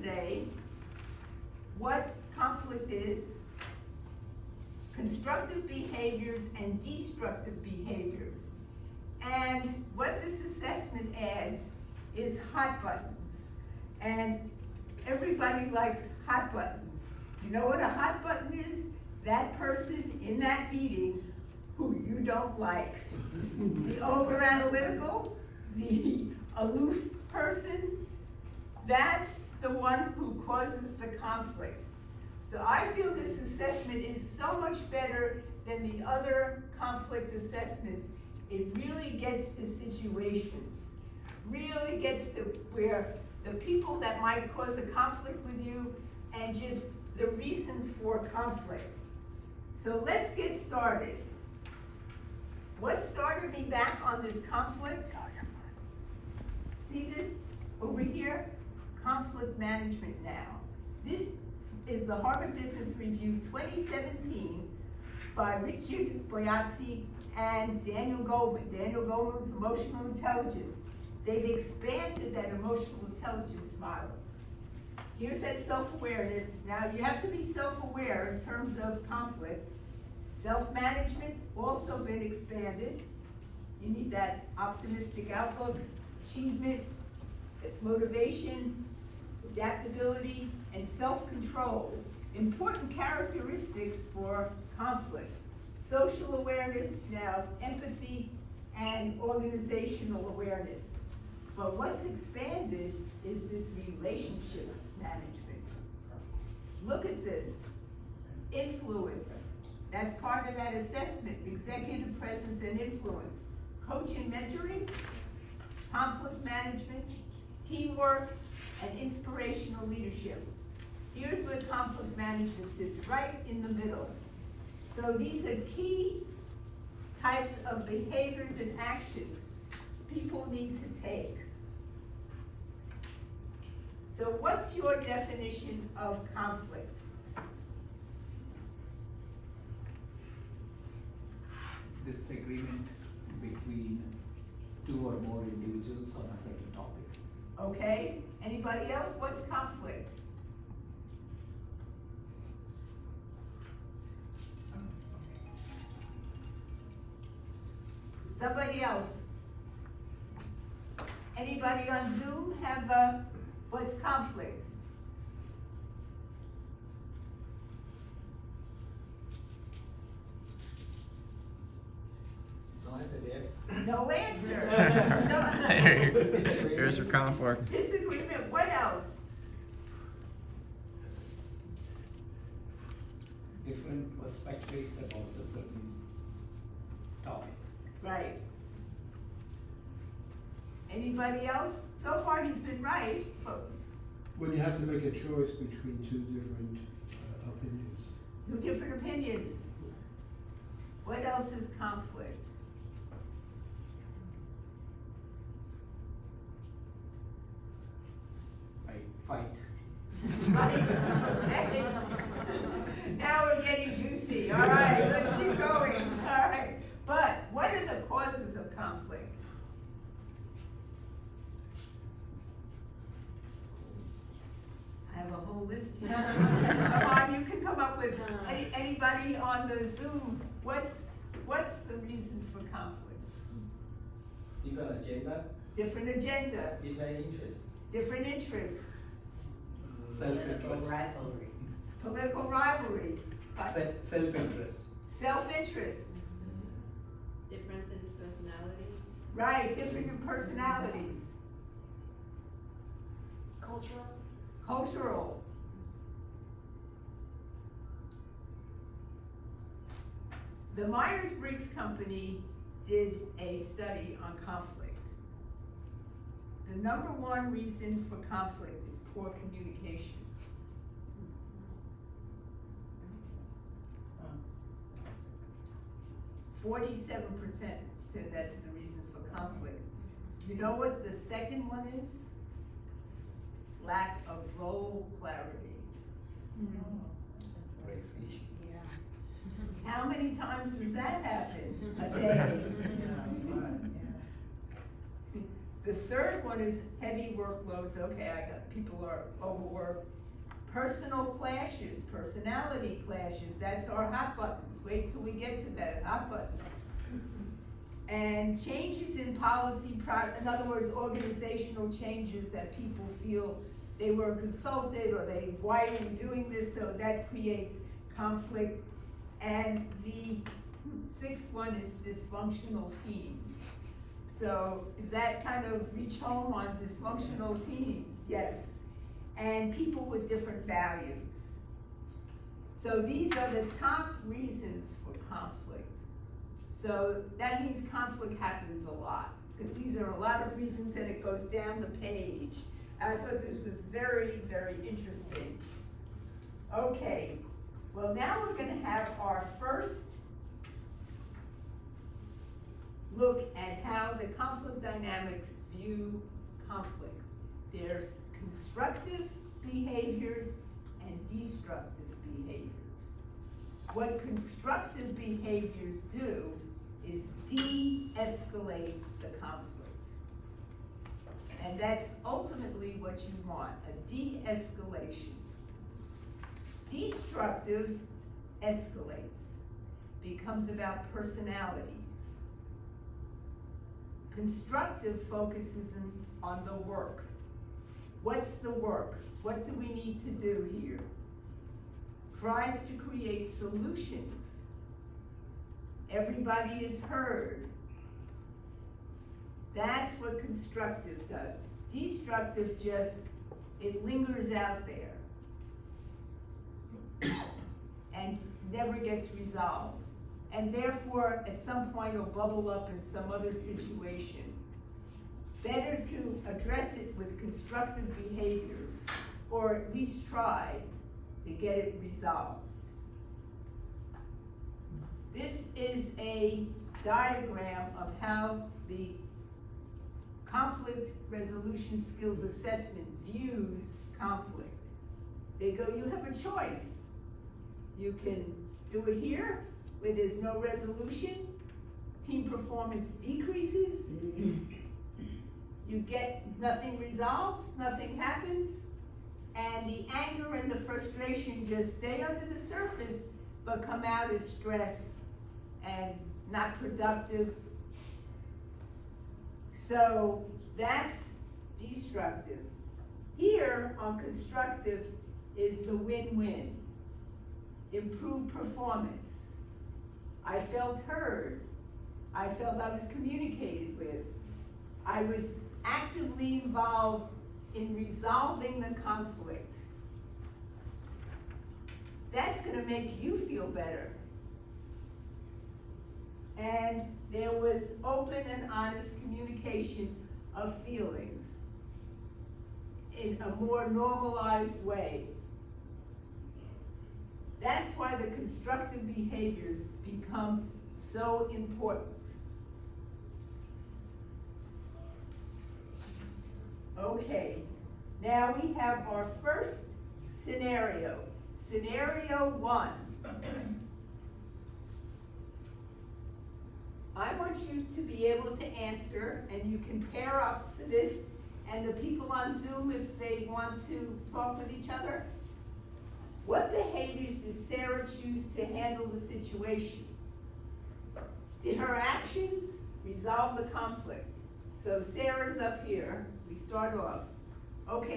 today what conflict is, constructive behaviors and destructive behaviors. And what this assessment adds is hot buttons. And everybody likes hot buttons. You know what a hot button is? That person in that meeting who you don't like. The over-analytical, the aloof person, that's the one who causes the conflict. So I feel this assessment is so much better than the other conflict assessments. It really gets to situations, really gets to where the people that might cause a conflict with you and just the reasons for conflict. So let's get started. What started me back on this conflict? See this over here? Conflict management now. This is the Harvard Business Review 2017 by Richard Boyazzi and Daniel Goleman. Daniel Goleman's emotional intelligence. They've expanded that emotional intelligence model. Here's that self-awareness. Now you have to be self-aware in terms of conflict. Self-management also been expanded. You need that optimistic outlook, achievement, it's motivation, adaptability, and self-control. Important characteristics for conflict. Social awareness, now empathy, and organizational awareness. But what's expanded is this relationship management. Look at this. Influence. That's part of that assessment. Executive presence and influence. Coach and mentoring. Conflict management. Teamwork. And inspirational leadership. Here's where conflict management sits, right in the middle. So these are key types of behaviors and actions people need to take. So what's your definition of conflict? Disagreement between two or more individuals on a certain topic. Okay, anybody else? What's conflict? Somebody else? Anybody on Zoom have what's conflict? No answer there. No answer. No. Here's your conflict. Disagreement. What else? Different perspectives about a certain topic. Right. Anybody else? So far he's been right, but When you have to make a choice between two different opinions. two different opinions. What else is conflict? Fight. Right. Now we're getting juicy. All right, let's keep going. All right. But what are the causes of conflict? I have a whole list here. Come on, you can come up with anybody on the Zoom. What's the reasons for conflict? Different agenda, Different agenda, different interests. different interests, Self-interest. rivalry. political rivalry, Self-interest. self-interest. Difference in personalities. Right, different personalities. Cultural. The Myers-Briggs Company did a study on conflict. The number one reason for conflict is poor communication. 47% said that's the reason for conflict. You know what the second one is? Lack of role clarity. Crazy. How many times does that happen a day? The third one is heavy workloads. Okay, I got, people are overworked. Personal clashes, personality clashes, that's our hot buttons. Wait till we get to that, hot buttons. And changes in policy, in other words, organizational changes that people feel they were consulted or why are you doing this? So that creates conflict. And the sixth one is dysfunctional teams. So does that kind of reach home on dysfunctional teams? Yes. And people with different values. So these are the top reasons for conflict. So that means conflict happens a lot, because these are a lot of reasons and it goes down the page. I thought this was very, very interesting. Okay, well now we're gonna have our first look at how the conflict dynamics view conflict. There's constructive behaviors and destructive behaviors. What constructive behaviors do is de-escalate the conflict. And that's ultimately what you want, a de-escalation. Destructive escalates, becomes about personalities. Constructive focuses on the work. What's the work? What do we need to do here? Tries to create solutions. Everybody is heard. That's what constructive does. Destructive just, it lingers out there and never gets resolved. And therefore, at some point, it'll bubble up in some other situation. Better to address it with constructive behaviors, or at least try to get it resolved. This is a diagram of how the conflict resolution skills assessment views conflict. They go, you have a choice. You can do it here, where there's no resolution, team performance decreases, you get nothing resolved, nothing happens, and the anger and the frustration just stay under the surface, but come out as stress and not productive. So that's destructive. Here on constructive is the win-win. Improved performance. I felt heard. I felt I was communicated with. I was actively involved in resolving the conflict. That's gonna make you feel better. And there was open and honest communication of feelings in a more normalized way. That's why the constructive behaviors become so important. Okay, now we have our first scenario. Scenario 1. I want you to be able to answer, and you can pair up for this, and the people on Zoom, if they want to talk with each other. What behaviors did Sarah choose to handle the situation? Did her actions resolve the conflict? So Sarah's up here. We start off. Okay.